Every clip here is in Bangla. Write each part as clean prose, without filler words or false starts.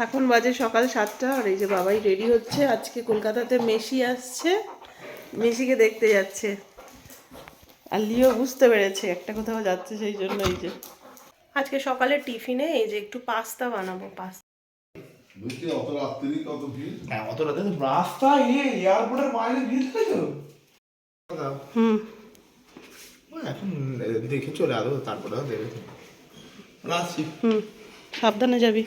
এখন বাজে সকাল 7টা আর এই যে বাবাই রেডি হচ্ছে। আজকে কলকাতাতে মেসি আসছে, মেসিকে দেখতে যাচ্ছে। আর লিও বুঝতে পেরেছে একটা কোথাও যাচ্ছে, সেই জন্য এই যে আজকে সকালে টিফিনে এই যে একটু পাস্তা বানাবো। পাস্তা অত রাত্রি কত ভিড়? হ্যাঁ, অত রাতে রাস্তা এয়ারপোর্টের বাইরে ভিড় থাকে তো। এখন দেখে চলে আসবো, তারপরে দেবে রাখছি। সাবধানে যাবি।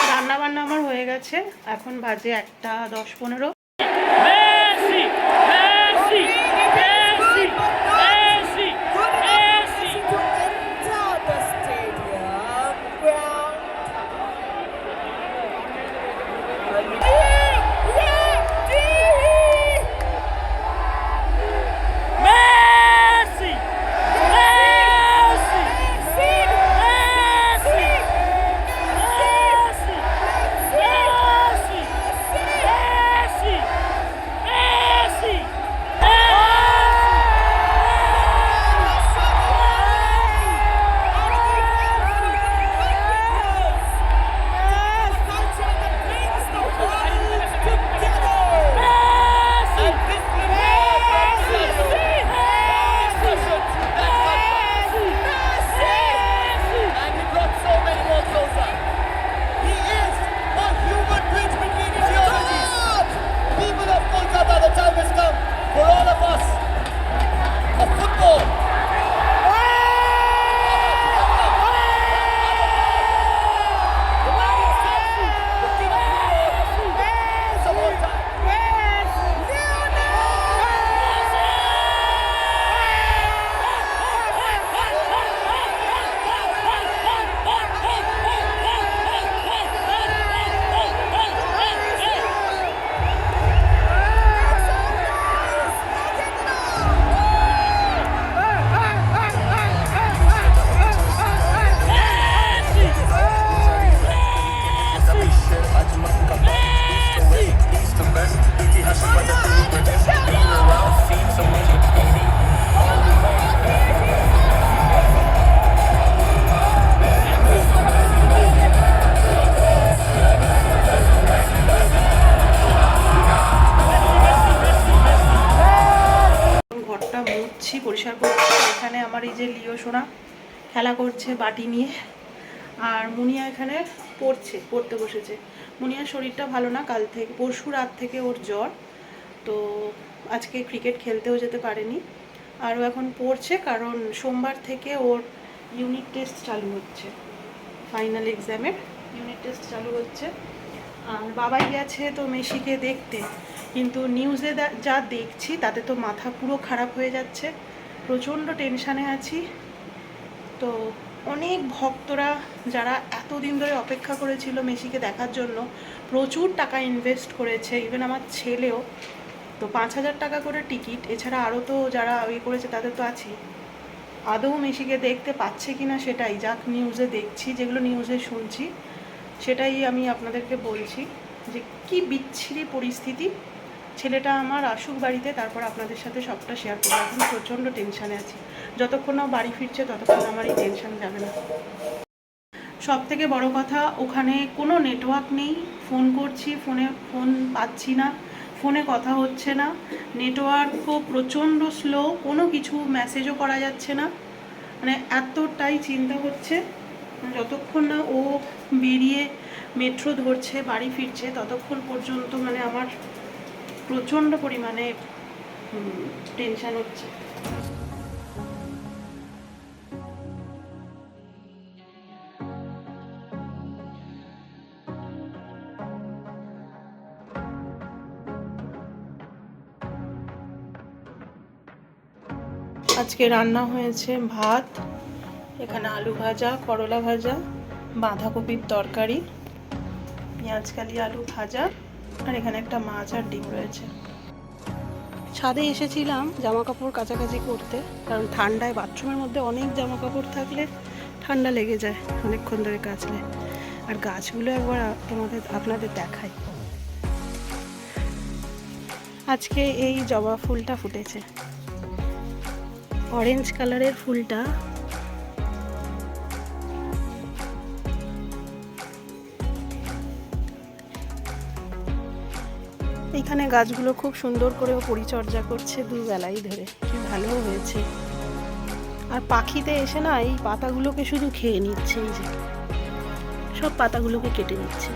রান্না বান্না আমার হয়ে গেছে, এখন বাজে 1:10-15। পরিষ্কার করছি। এখানে আমার এই যে লিও সোনা খেলা করছে বাটি নিয়ে, আর মুনিয়া এখানে পড়তে বসেছে। মুনিয়ার শরীরটা ভালো না, কাল থেকে পরশু রাত থেকে ওর জ্বর, তো আজকে ক্রিকেট খেলতেও যেতে পারেনি। আর ও এখন পড়ছে কারণ সোমবার থেকে ওর ইউনিট টেস্ট চালু হচ্ছে, ফাইনাল এক্সামের ইউনিট টেস্ট চালু হচ্ছে। আর বাবাই গেছে তো মেসিকে দেখতে, কিন্তু নিউজে যা দেখছি তাতে তো মাথা পুরো খারাপ হয়ে যাচ্ছে, প্রচণ্ড টেনশানে আছি। তো অনেক ভক্তরা যারা এতদিন ধরে অপেক্ষা করেছিল মেসিকে দেখার জন্য, প্রচুর টাকা ইনভেস্ট করেছে, ইভেন আমার ছেলেও। তো 5,000 টাকা করে টিকিট, এছাড়া আরও তো যারা করেছে তাদের তো আছেই। আদৌ মেসিকে দেখতে পাচ্ছে কি না সেটাই, যাক নিউজে দেখছি, যেগুলো নিউজে শুনছি সেটাই আমি আপনাদেরকে বলছি যে কি বিচ্ছিরি পরিস্থিতি। ছেলেটা আমার আসুক বাড়িতে, তারপর আপনাদের সাথে সবটা শেয়ার করবো। এখন প্রচণ্ড টেনশানে আছি, যতক্ষণ না বাড়ি ফিরছে ততক্ষণ আমার এই টেনশান যাবে না। সব থেকে বড় কথা, ওখানে কোনো নেটওয়ার্ক নেই, ফোন করছি ফোন পাচ্ছি না, ফোনে কথা হচ্ছে না, নেটওয়ার্কও প্রচণ্ড স্লো, কোনো কিছু মেসেজও করা যাচ্ছে না। মানে এতটাই চিন্তা হচ্ছে, যতক্ষণ না ও বেরিয়ে মেট্রো ধরছে বাড়ি ফিরছে ততক্ষণ পর্যন্ত মানে আমার প্রচণ্ড পরিমাণে টেনশান হচ্ছে। আজকে রান্না হয়েছে ভাত, এখানে আলু ভাজা, করলা ভাজা, বাঁধাকপির তরকারি, পেঁয়াজ কালি আলু ভাজা, আর এখানে একটা মাছ আর ডিম রয়েছে। ছাদে এসেছিলাম জামা কাপড় কাচাকাচি করতে, কারণ ঠান্ডায় বাথরুমের মধ্যে অনেক জামা কাপড় থাকলে ঠান্ডা লেগে যায় অনেকক্ষণ ধরে কাচলে। আর গাছগুলো একবার আপনাদের দেখাই। আজকে এই জবা ফুলটা ফুটেছে, অরেঞ্জ কালারের ফুলটা। এইখানে গাছগুলো খুব সুন্দর করেও পরিচর্যা করছে দুবেলাই ধরে, কি ভালো হয়েছে। আর পাখিতে এসে না এই পাতাগুলোকে শুধু খেয়ে নিচ্ছে, এই যে সব পাতাগুলোকে কেটে নিচ্ছে।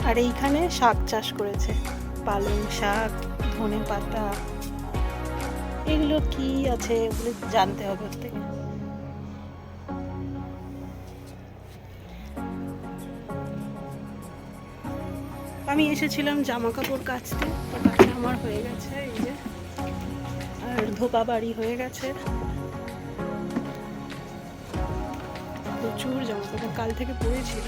আর এইখানে শাক চাষ করেছে, পালং শাক, ধনে পাতা, এগুলো কি আছে এগুলো জানতে হবে ওর থেকে। আমি এসেছিলাম জামা কাপড় কাচতে, তো কাছে আমার হয়ে গেছে এই যে, আর ধোপা বাড়ি হয়ে গেছে। প্রচুর জামা কাপড় কাল থেকে পরেছিল।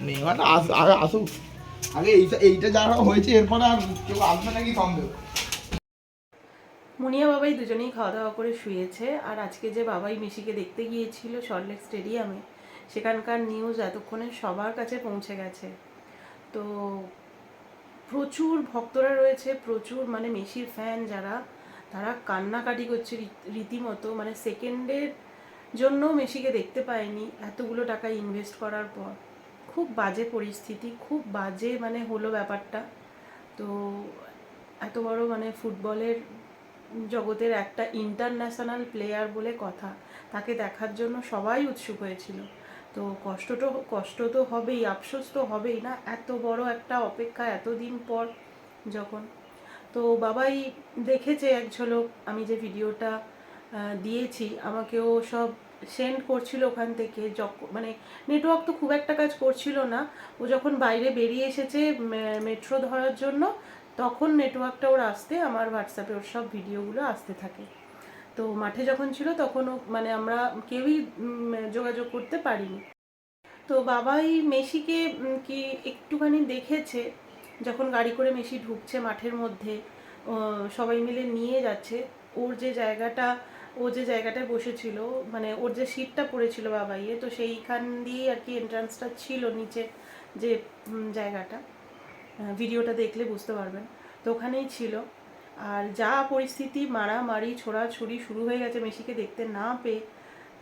নেওয়াটা আগে আসুক, আগে এইটা যারা হয়েছে এরপরে আর কেউ আসবে নাকি সন্দেহ। মুনিয়া বাবাই দুজনেই খাওয়া দাওয়া করে শুয়েছে। আর আজকে যে বাবাই মেসিকে দেখতে গিয়েছিল সল্টলেক স্টেডিয়ামে, সেখানকার নিউজ এতক্ষণে সবার কাছে পৌঁছে গেছে। তো প্রচুর ভক্তরা রয়েছে, প্রচুর মানে মেসির ফ্যান যারা, তারা কান্নাকাটি করছে রীতিমতো। মানে সেকেন্ডের জন্য মেসিকে দেখতে পায়নি এতগুলো টাকা ইনভেস্ট করার পর। খুব বাজে পরিস্থিতি, খুব বাজে মানে হলো ব্যাপারটা। তো এত বড় মানে ফুটবলের জগতের একটা ইন্টারন্যাশনাল প্লেয়ার বলে কথা, তাকে দেখার জন্য সবাই উৎসুক হয়েছিল। তো কষ্ট তো হবেই, আফসোস তো হবেই না, এত বড় একটা অপেক্ষা এতদিন পর যখন। তো বাবাই দেখেছে এক ঝলক, আমি যে ভিডিওটা দিয়েছি আমাকেও সব সেন্ড করছিল ওখান থেকে। মানে নেটওয়ার্ক তো খুব একটা কাজ করছিল না, ও যখন বাইরে বেরিয়ে এসেছে মেট্রো ধরার জন্য, তখন নেটওয়ার্কটা ওর আসতে, আমার হোয়াটসঅ্যাপে ওর সব ভিডিওগুলো আসতে থাকে। তো মাঠে যখন ছিল তখন ও মানে আমরা কেউই যোগাযোগ করতে পারিনি। তো বাবাই মেসিকে কি একটুখানি দেখেছে, যখন গাড়ি করে মেসি ঢুকছে মাঠের মধ্যে, সবাই মিলে নিয়ে যাচ্ছে। ও যে জায়গাটায় বসেছিল, মানে ওর যে সিটটা পড়েছিল বাবাইয়ে, তো সেইখান দিয়েই আর কি এন্ট্রান্সটা ছিল, নিচে যে জায়গাটা, ভিডিওটা দেখলে বুঝতে পারবেন। তো ওখানেই ছিল। আর যা পরিস্থিতি, মারামারি ছোড়াছুড়ি শুরু হয়ে গেছে মেসিকে দেখতে না পেয়ে,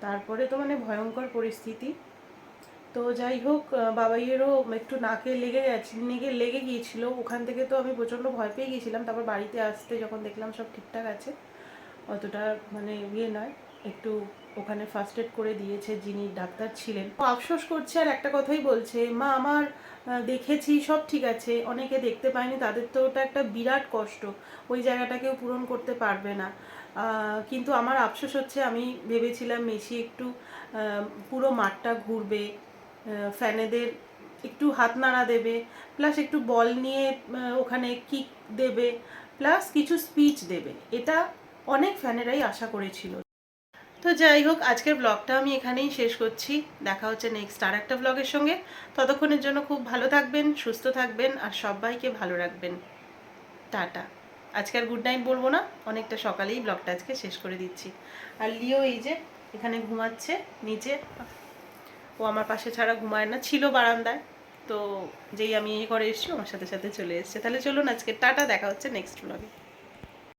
তারপরে তো মানে ভয়ঙ্কর পরিস্থিতি। তো যাই হোক, বাবাইয়েরও একটু নাকে লেগে গিয়েছিল। ওখান থেকে তো আমি প্রচণ্ড ভয় পেয়ে গিয়েছিলাম। তারপর বাড়িতে আসতে যখন দেখলাম সব ঠিকঠাক আছে, অতটা মানে নয়, একটু ওখানে ফার্স্ট এড করে দিয়েছে যিনি ডাক্তার ছিলেন। ও আফসোস করছে আর একটা কথাই বলছে, মা আমার দেখেছি সব ঠিক আছে, অনেকে দেখতে পায়নি, তাদের তো ওটা একটা বিরাট কষ্ট, ওই জায়গাটাকেও পূরণ করতে পারবে না। কিন্তু আমার আফসোস হচ্ছে, আমি ভেবেছিলাম মেসি একটু পুরো মাঠটা ঘুরবে, ফ্যানেদের একটু হাত নাড়া দেবে, প্লাস একটু বল নিয়ে ওখানে কিক দেবে, প্লাস কিছু স্পিচ দেবে, এটা অনেক ফ্যানেরাই আশা করেছিল। তো যাই হোক, আজকের ব্লগটা আমি এখানেই শেষ করছি। দেখা হচ্ছে নেক্সট আর একটা ব্লগের সঙ্গে। ততক্ষণের জন্য খুব ভালো থাকবেন, সুস্থ থাকবেন, আর সবাইকে ভালো রাখবেন। টাটা। আজকে আর গুড নাইট বলবো না, অনেকটা সকালেই ব্লগটা আজকে শেষ করে দিচ্ছি। আর লিও এই যে এখানে ঘুমাচ্ছে নিচে, ও আমার পাশে ছাড়া ঘুমায় না, ছিল বারান্দায়, তো যেই আমি এই ঘরে এসেছি আমার সাথে সাথে চলে এসেছে। তাহলে চলুন আজকে টাটা, দেখা হচ্ছে নেক্সট ব্লগে।